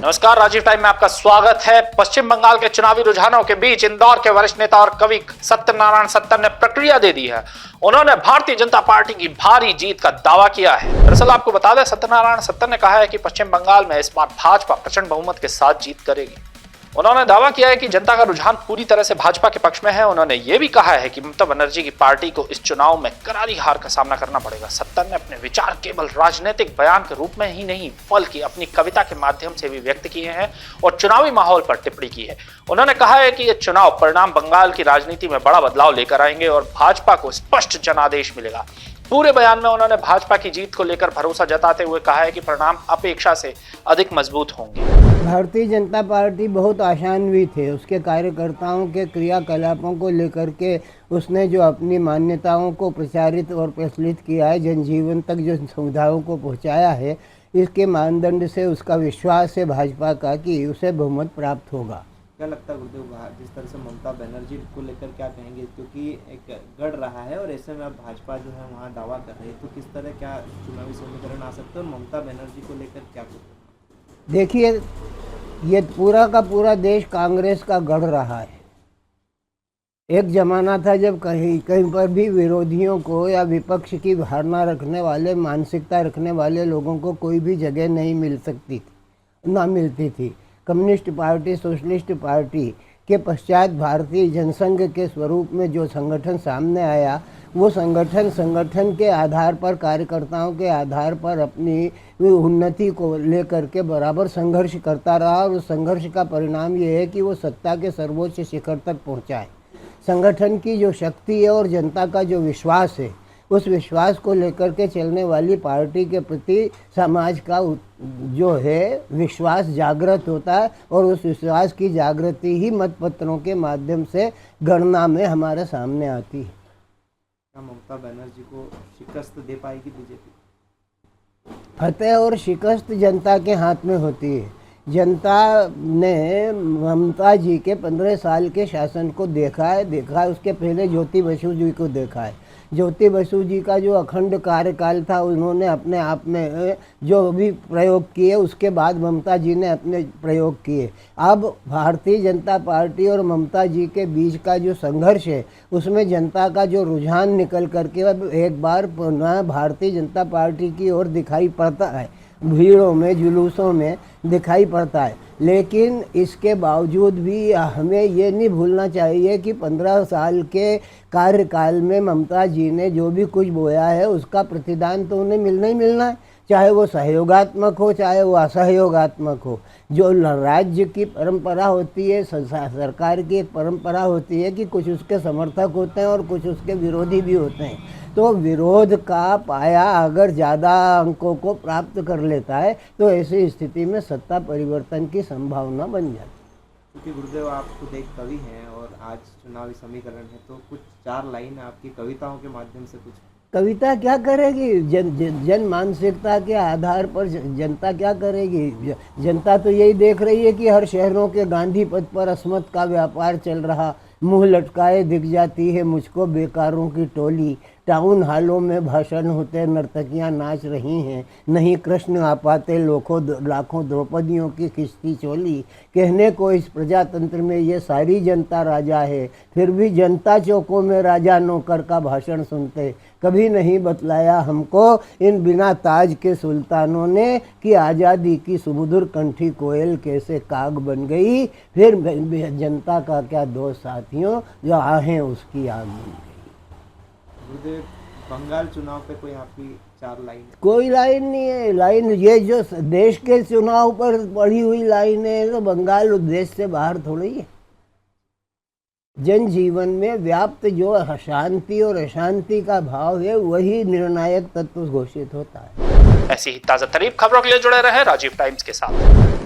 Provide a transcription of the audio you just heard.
नमस्कार, राजीव टाइम में आपका स्वागत है। पश्चिम बंगाल के चुनावी रुझानों के बीच इंदौर के वरिष्ठ नेता और कवि सत्यनारायण सत्तर ने प्रतिक्रिया दे दी है। उन्होंने भारतीय जनता पार्टी की भारी जीत का दावा किया है। दरअसल आपको बता दें, सत्यनारायण सत्तर ने कहा है कि पश्चिम बंगाल में इस बार भाजपा प्रचंड बहुमत के साथ जीत करेगी। उन्होंने दावा किया है कि जनता का रुझान पूरी तरह से भाजपा के पक्ष में है। उन्होंने ये भी कहा है कि ममता बनर्जी की पार्टी को इस चुनाव में करारी हार का सामना करना पड़ेगा। सत्तर ने अपने विचार केवल राजनीतिक बयान के रूप में ही नहीं, बल्कि अपनी कविता के माध्यम से भी व्यक्त किए हैं और चुनावी माहौल पर टिप्पणी की है। उन्होंने कहा है कि ये चुनाव परिणाम बंगाल की राजनीति में बड़ा बदलाव लेकर आएंगे और भाजपा को स्पष्ट जनादेश मिलेगा। पूरे बयान में उन्होंने भाजपा की जीत को लेकर भरोसा जताते हुए कहा है कि परिणाम अपेक्षा से अधिक मजबूत होंगे। भारतीय जनता पार्टी बहुत आशान्वित है। उसके कार्यकर्ताओं के क्रियाकलापों को लेकर के उसने जो अपनी मान्यताओं को प्रचारित और प्रचलित किया है, जनजीवन तक जो सुविधाओं को पहुंचाया है, इसके मानदंड से उसका विश्वास है भाजपा का कि उसे बहुमत प्राप्त होगा। क्या लगता है गुरुदेव, जिस तरह से ममता बनर्जी को लेकर क्या कहेंगे, क्योंकि एक गढ़ रहा है और ऐसे में अब भाजपा जो है वहाँ दावा कर रही है, तो किस तरह क्या चुनावी समीकरण आ सकते हैं और ममता बनर्जी को लेकर क्या कुछ? देखिए, ये पूरा का पूरा देश कांग्रेस का गढ़ रहा है। एक जमाना था जब कहीं कहीं पर भी विरोधियों को या विपक्ष की धारणा रखने वाले, मानसिकता रखने वाले लोगों को कोई भी जगह नहीं मिल सकती थी, ना मिलती थी। कम्युनिस्ट पार्टी, सोशलिस्ट पार्टी के पश्चात भारतीय जनसंघ के स्वरूप में जो संगठन सामने आया, वो संगठन के आधार पर, कार्यकर्ताओं के आधार पर अपनी उन्नति को लेकर के बराबर संघर्ष करता रहा और उस संघर्ष का परिणाम ये है कि वो सत्ता के सर्वोच्च शिखर तक पहुंचा है। संगठन की जो शक्ति है और जनता का जो विश्वास है, उस विश्वास को लेकर के चलने वाली पार्टी के प्रति समाज का जो है विश्वास जागृत होता है और उस विश्वास की जागृति ही मतपत्रों के माध्यम से गणना में हमारे सामने आती है। क्या ममता बनर्जी को शिकस्त दे पाएगी बीजेपी? फतेह और शिकस्त जनता के हाथ में होती है। जनता ने ममता जी के 15 साल के शासन को देखा है। उसके पहले ज्योति बसु जी को देखा है। ज्योति बसु जी का जो अखंड कार्यकाल था, उन्होंने अपने आप में जो भी प्रयोग किए, उसके बाद ममता जी ने अपने प्रयोग किए। अब भारतीय जनता पार्टी और ममता जी के बीच का जो संघर्ष है, उसमें जनता का जो रुझान निकल करके अब एक बार पुनः भारतीय जनता पार्टी की ओर दिखाई पड़ता है, भीड़ों में, जुलूसों में दिखाई पड़ता है। लेकिन इसके बावजूद भी हमें ये नहीं भूलना चाहिए कि 15 साल के कार्यकाल में ममता जी ने जो भी कुछ बोया है, उसका प्रतिदान तो उन्हें मिलना ही मिलना है, चाहे वो सहयोगात्मक हो, चाहे वो असहयोगात्मक हो। जो राज्य की परंपरा होती है, सरकार की एक परंपरा होती है कि कुछ उसके समर्थक होते हैं और कुछ उसके विरोधी भी होते हैं। तो विरोध का पाया अगर ज़्यादा अंकों को प्राप्त कर लेता है, तो ऐसी स्थिति में सत्ता परिवर्तन की संभावना बन जाती है। क्योंकि गुरुदेव, आप खुद एक कवि हैं और आज चुनावी समीकरण है, तो कुछ 4 लाइन आपकी कविताओं के माध्यम से कुछ। कविता क्या करेगी? जन मानसिकता के आधार पर जनता क्या करेगी? जनता तो यही देख रही है कि हर शहरों के गांधी पथ पर अस्मत का व्यापार चल रहा, मुंह लटकाए दिख जाती है मुझको बेकारों की टोली। टाउन हालों में भाषण होते, नर्तकियां नाच रही हैं, नहीं कृष्ण आ पाते लाखों द्रौपदियों की खिंचती चोली। कहने को इस प्रजातंत्र में ये सारी जनता राजा है, फिर भी जनता चौकों में राजा नौकर का भाषण सुनते। कभी नहीं बतलाया हमको इन बिना ताज के सुल्तानों ने कि आज़ादी की सुमधुर कंठी कोयल कैसे काग बन गई। फिर जनता का क्या दोष साथियों, जो आहें उसकी आग बन गई। गुरुदेव, बंगाल चुनाव पे कोई आपकी 4 लाइन? कोई लाइन नहीं है। लाइन ये जो देश के चुनाव पर पड़ी हुई लाइन है, तो बंगाल देश से बाहर थोड़ी है। जनजीवन में व्याप्त जो शांति और अशांति का भाव है, वही निर्णायक तत्व घोषित होता है। ऐसी ही ताजा तरीन खबरों के लिए जुड़े रहे राजीव टाइम्स के साथ।